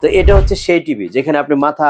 তো এটা হচ্ছে সেই টিভি যেখানে আপনি মাথা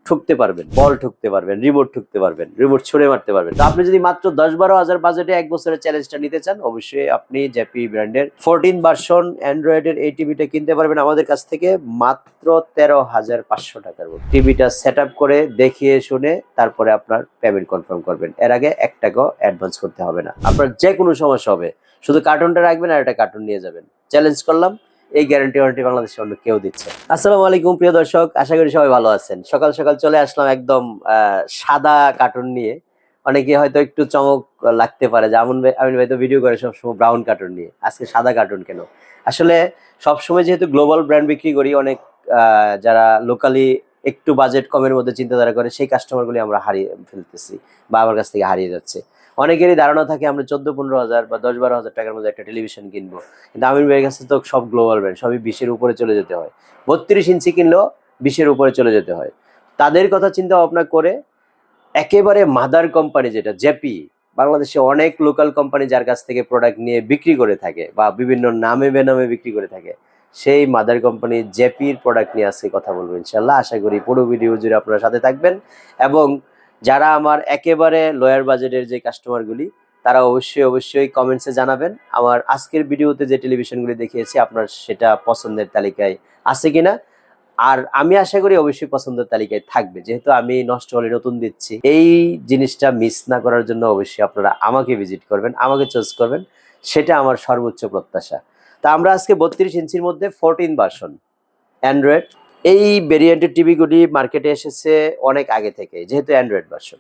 ঠুকতে পারবেন, বল ঠুকতে পারবেন, রিমোট ঠুকতে পারবেন, রিমোট ছুঁড়ে মারতে পারবেন। তো আপনি যদি মাত্র ১০-১২ হাজার বাজেটে ১ বছরের চ্যালেঞ্জটা নিতে চান, অবশ্যই আপনি জেপি ব্র্যান্ডের 14 ভার্সন অ্যান্ড্রয়েডের এই টিভিটা কিনতে পারবেন আমাদের কাছ থেকে মাত্র ১৩,৫০০ টাকার মধ্যে। টিভিটা সেট আপ করে দেখিয়ে শুনে তারপরে আপনার পেমেন্ট কনফার্ম করবেন। এর আগে ১ টাকাও অ্যাডভান্স করতে হবে না। আপনার যে কোনো সমস্যা হবে, শুধু কার্টুনটা রাখবেন আর একটা কার্টুন নিয়ে যাবেন। চ্যালেঞ্জ করলাম, এই গ্যারান্টি ওয়ারেন্টি বাংলাদেশে অন্য কেউ দিচ্ছে। আসসালামু আলাইকুম প্রিয় দর্শক, আশা করি সবাই ভালো আছেন। সকাল সকাল চলে আসলাম একদম সাদা কার্টুন নিয়ে। অনেকে হয়তো একটু চমক লাগতে পারে যে আমিন ভাই তো ভিডিও করে সবসময় ব্রাউন কার্টুন নিয়ে, আজকে সাদা কার্টুন কেন? আসলে সবসময় যেহেতু গ্লোবাল ব্র্যান্ড বিক্রি করি, অনেক যারা লোকালি একটু বাজেট কমের মধ্যে চিন্তাধারা করে সেই কাস্টমারগুলি আমরা হারিয়ে ফেলতেছি বা আমার কাছ থেকে হারিয়ে যাচ্ছে। অনেকেরই ধারণা থাকে আমরা ১৪-১৫ হাজার বা ১০-১২ হাজার টাকার মধ্যে একটা টেলিভিশন কিনবো, কিন্তু আমির ভাইয়ের কাছে তো সব গ্লোবাল ব্র্যান্ড, সবই ২০-এর উপরে চলে যেতে হয়। ৩২ ইঞ্চি কিনলেও ২০-এর উপরে চলে যেতে হয়। তাদের কথা চিন্তা ভাবনা করে একেবারে মাদার কোম্পানি যেটা জেপি, বাংলাদেশে অনেক লোকাল কোম্পানি যার কাছ থেকে প্রোডাক্ট নিয়ে বিক্রি করে থাকে বা বিভিন্ন নামে বেনামে বিক্রি করে থাকে, সেই মাদার কোম্পানি জেপির প্রোডাক্ট নিয়ে আজকে কথা বলবো ইনশাল্লাহ। আশা করি পুরো ভিডিও জুড়ে আপনারা সাথে থাকবেন এবং যারা আমার একেবারে লোয়ার বাজেটের যে কাস্টমারগুলি, তারা অবশ্যই কমেন্টসে জানাবেন আমার আজকের ভিডিওতে যে টেলিভিশনগুলি দেখিয়েছি আপনার সেটা পছন্দের তালিকায় আছে কিনা। আর আমি আশা করি অবশ্যই পছন্দের তালিকায় থাকবে, যেহেতু আমি নষ্ট হলে নতুন দিচ্ছি। এই জিনিসটা মিস না করার জন্য অবশ্যই আপনারা আমাকে ভিজিট করবেন, আমাকে চয়েস করবেন, সেটা আমার সর্বোচ্চ প্রত্যাশা। তা আমরা আজকে ৩২ ইঞ্চির মধ্যে 14 ভার্সন অ্যান্ড্রয়েড, এই ভেরিয়েন্টের টিভিগুলি মার্কেটে এসেছে অনেক আগে থেকে, যেহেতু অ্যান্ড্রয়েড ভার্সন।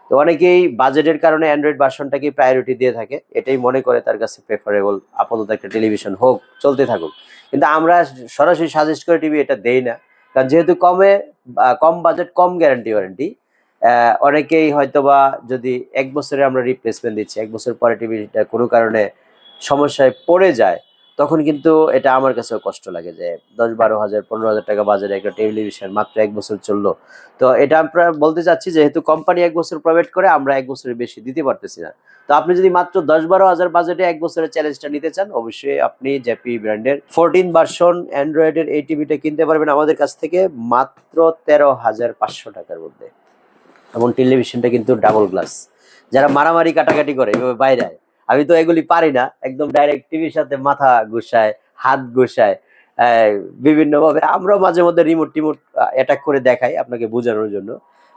তো অনেকেই বাজেটের কারণে অ্যান্ড্রয়েড ভার্সনটাকে প্রায়োরিটি দিয়ে থাকে, এটাই মনে করে তার কাছে প্রেফারেবল আপাতত একটা টেলিভিশন হোক, চলতে থাকুক। কিন্তু আমরা সরাসরি সাজেস্ট করে টিভি এটা দেই না, কারণ যেহেতু কম বাজেট, কম গ্যারান্টি ওয়ারেন্টি, অনেকেই হয়তোবা যদি ১ বছরে আমরা রিপ্লেসমেন্ট দিচ্ছি, ১ বছর পরে টিভিটা কোনো কারণে সমস্যায় পড়ে যায়, তখন কিন্তু এটা আমার কাছেও কষ্ট লাগে যে ১০-১২ হাজার ১৫ হাজার টাকা বাজারে একটা টেলিভিশন মাত্র ১ বছর চললো। তো এটা আমরা বলতে চাচ্ছি, যেহেতু কোম্পানি ১ বছর প্রোভাইড করে, আমরা ১ বছরের বেশি দিতে পারতেছি না। তো আপনি যদি মাত্র ১০-১২ হাজার বাজেটে ১ বছরের চ্যালেঞ্জটা নিতে চান, অবশ্যই আপনি জেপি ব্র্যান্ডের 14 ভার্সন অ্যান্ড্রয়েডের এই টিভিটা কিনতে পারবেন আমাদের কাছ থেকে মাত্র ১৩,৫০০ টাকার মধ্যে। এবং টেলিভিশনটা কিন্তু ডাবল গ্লাস। যারা মারামারি কাটাকাটি করে এভাবে বাইরে, আমি তো এগুলি পারি না, একদম ডাইরেক্ট টিভির সাথে মাথা ঘুষায়, হাত ঘুষায়, বিভিন্নভাবে আমরাও মাঝে মধ্যে রিমোট টিমোট অ্যাটাক করে দেখাই আপনাকে বোঝানোর জন্য।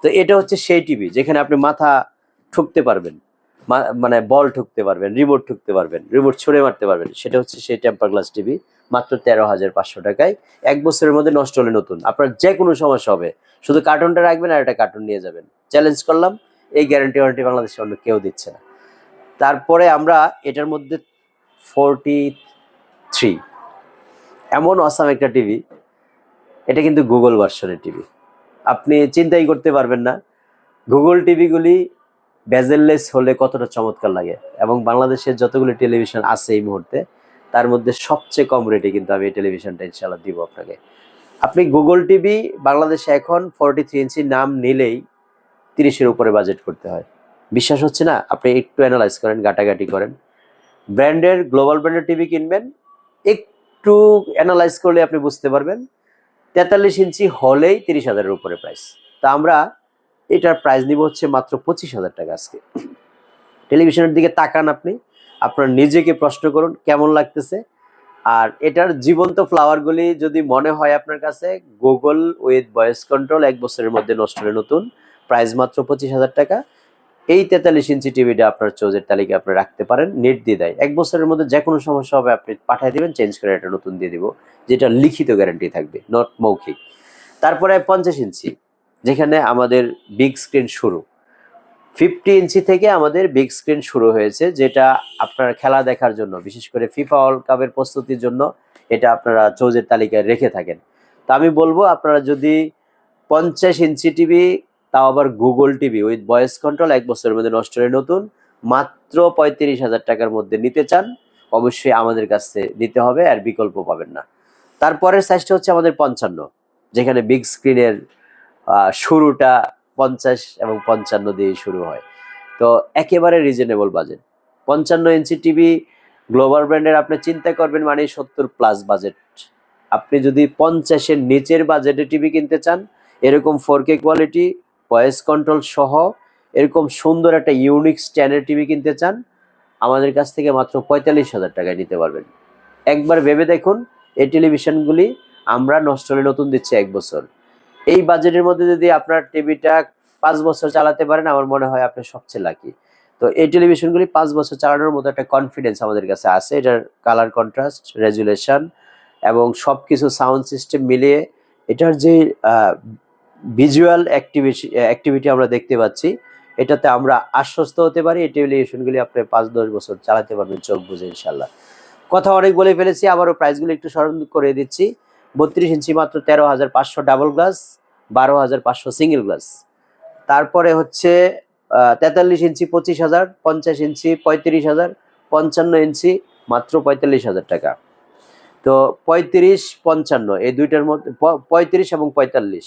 তো এটা হচ্ছে সেই টিভি যেখানে আপনি মাথা ঠুকতে পারবেন, মানে বল ঠুকতে পারবেন, রিমোট ঠুকতে পারবেন, রিমোট ছুঁড়ে মারতে পারবেন। সেটা হচ্ছে সেই টেম্পার গ্লাস টিভি, মাত্র ১৩,৫০০ টাকায়। ১ বছরের মধ্যে নষ্ট হলে নতুন। আপনার যে কোনো সমস্যা হবে, শুধু কার্টুনটা রাখবেন আর একটা কার্টুন নিয়ে যাবেন। চ্যালেঞ্জ করলাম, এই গ্যারান্টি ওয়ারেন্টি বাংলাদেশে অন্য কেউ দিচ্ছে না। তারপরে আমরা এটার মধ্যে 43, এমন অসাম একটা টিভি, এটা কিন্তু গুগল ভার্সনের টিভি। আপনি চিন্তাই করতে পারবেন না গুগল টিভিগুলি বেজেললেস হলে কতটা চমৎকার লাগে। এবং বাংলাদেশের যতগুলো টেলিভিশন আছে এই মুহূর্তে, তার মধ্যে সবচেয়ে কম রেটে কিন্তু আমি এই টেলিভিশনটা ইনশাল্লাহ দিব আপনাকে। আপনি গুগল টিভি বাংলাদেশে এখন 43 ইঞ্চি নাম নিলেই 30-এর উপরে বাজেট করতে হয়। বিশ্বাস হচ্ছে না? আপনি একটু অ্যানালাইজ করেন, ঘাটাঘাটি করেন। ব্র্যান্ডের গ্লোবাল ব্র্যান্ডের টিভি কিনবেন, একটু অ্যানালাইজ করলে আপনি বুঝতে পারবেন 43 ইঞ্চি হলেই 30,000-এর উপরে প্রাইস। তা আমরা এটার প্রাইস নিব হচ্ছে মাত্র 25,000 টাকা আজকে। টেলিভিশনের দিকে তাকান, আপনি আপনার নিজেকে প্রশ্ন করুন কেমন লাগতেছে। আর এটার জীবন্ত ফ্লাওয়ারগুলি যদি মনে হয় আপনার কাছে, গুগল উইথ ভয়েস কন্ট্রোল 1 বছরের মধ্যে নষ্ট হলে নতুন, প্রাইস মাত্র 25,000 টাকা। এই 43 ইঞ্চি টিভিটা আপনার চয়েসের তালিকায় আপনি রাখতে পারেন, নেট দিয়ে দেয়। 1 বছরের মধ্যে যে কোনো সমস্যা হবে আপনি পাঠিয়ে দিবেন, চেঞ্জ করে একটা নতুন দিয়ে দিব, যেটা লিখিত গ্যারান্টি থাকবে, নট মৌখিক। তারপরে 50 ইঞ্চি, যেখানে আমাদের বিগ স্ক্রিন শুরু। 50 ইঞ্চি থেকে আমাদের বিগ স্ক্রিন শুরু হয়েছে, যেটা আপনার খেলা দেখার জন্য, বিশেষ করে ফিফা ওয়ার্ল্ড কাপের প্রস্তুতির জন্য এটা আপনারা চয়েসের তালিকায় রেখে থাকেন। তা আমি বলবো, আপনারা যদি 50 ইঞ্চি টিভি, তাও আবার Google TV with voice control 1 বছরের মধ্যে নষ্ট হলে নতুন, মাত্র 35,000 টাকার মধ্যে নিতে চান, অবশ্যই আমাদের কাছে দিতে হবে, আর বিকল্প পাবেন না। তারপরের সাইজটা হচ্ছে আমাদের 55, যেখানে বিগ স্ক্রিনের শুরুটা 50 এবং 55 দিয়ে শুরু হয়। তো একেবারে reasonable budget. 55 inch TV global ব্র্যান্ডের আপনি চিন্তা করবেন মানে 70+ বাজেট। আপনি যদি 50-এর নিচের বাজেটে টিভি কিনতে চান, এরকম 4K কোয়ালিটি, ভয়েস কন্ট্রোল সহ এরকম সুন্দর একটা ইউনিক স্ট্যান্ডার্ড টিভি কিনতে চান, আমাদের কাছ থেকে মাত্র 45,000 টাকায় নিতে পারবেন। একবার ভেবে দেখুন, এই টেলিভিশনগুলি আমরা নষ্ট হলে নতুন দিচ্ছি 1 বছর। এই বাজেটের মধ্যে যদি আপনার টিভিটা 5 বছর চালাতে পারেন, আমার মনে হয় আপনি সবচেয়ে লাকি। তো এই টেলিভিশনগুলি 5 বছর চালানোর মতো একটা কনফিডেন্স আমাদের কাছে আছে। এটার কালার কন্ট্রাস্ট, রেজুলেশন এবং সবকিছু সাউন্ড সিস্টেম মিলিয়ে এটার যে ভিজুয়াল অ্যাক্টিভিটি আমরা দেখতে পাচ্ছি, এটাতে আমরা আশ্বস্ত হতে পারি এই টেলিভিশনগুলি আপনি 5-10 বছর চালাতে পারবেন চোখ বুজে ইনশাল্লাহ। কথা অনেক বলে ফেলেছি, আবারও প্রাইসগুলো একটু স্মরণ করে দিচ্ছি। 32 ইঞ্চি মাত্র 13,500 ডাবল গ্লাস, 12,500 সিঙ্গেল গ্লাস। তারপরে হচ্ছে 43 ইঞ্চি 25,000, 50 ইঞ্চি 35,000, 55 ইঞ্চি মাত্র 45,000 টাকা। তো 35-55 এই দুইটার মধ্যে 35 এবং 45,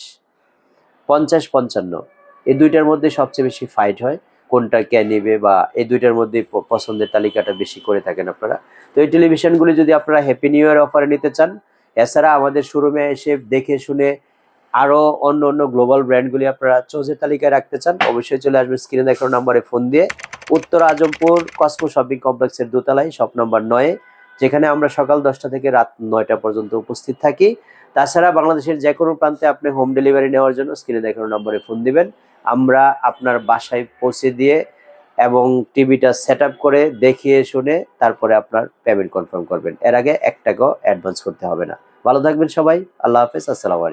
50-55 এই দুইটার মধ্যে সবচেয়ে বেশি ফাইট হয়, কোনটা কে নেবে বা এই দুইটার মধ্যে পছন্দের তালিকাটা বেশি করে থাকেন আপনারা। তো এই টেলিভিশনগুলি যদি আপনারা হ্যাপি নিউ ইয়ার অফারে নিতে চান, এছাড়া আমাদের শোরুমে এসে দেখে শুনে আরও অন্য অন্য গ্লোবাল ব্র্যান্ডগুলি আপনারা চোজের তালিকায় রাখতে চান, অবশ্যই চলে আসবেন স্ক্রিনে দেখানো নাম্বারে ফোন দিয়ে। উত্তর আজমপুর কসমো শপিং কমপ্লেক্সের দোতলায় শপ নম্বর 9, যেখানে আমরা সকাল 10টা থেকে রাত 9টা পর্যন্ত উপস্থিত থাকি। তাছাড়া বাংলাদেশের যে কোনো প্রান্তে আপনি হোম ডেলিভারি নেওয়ার জন্য স্ক্রিনে দেখানো নম্বরে ফোন দিবেন, আমরা আপনার বাসায় পৌঁছে দিয়ে এবং টিভিটা সেট আপ করে দেখিয়ে শুনে তারপরে আপনার পেমেন্ট কনফার্ম করবেন। এর আগে 1 টাকাও অ্যাডভান্স করতে হবে না। ভালো থাকবেন সবাই, আল্লাহ হাফেজ, আসসালামু আলাইকুম।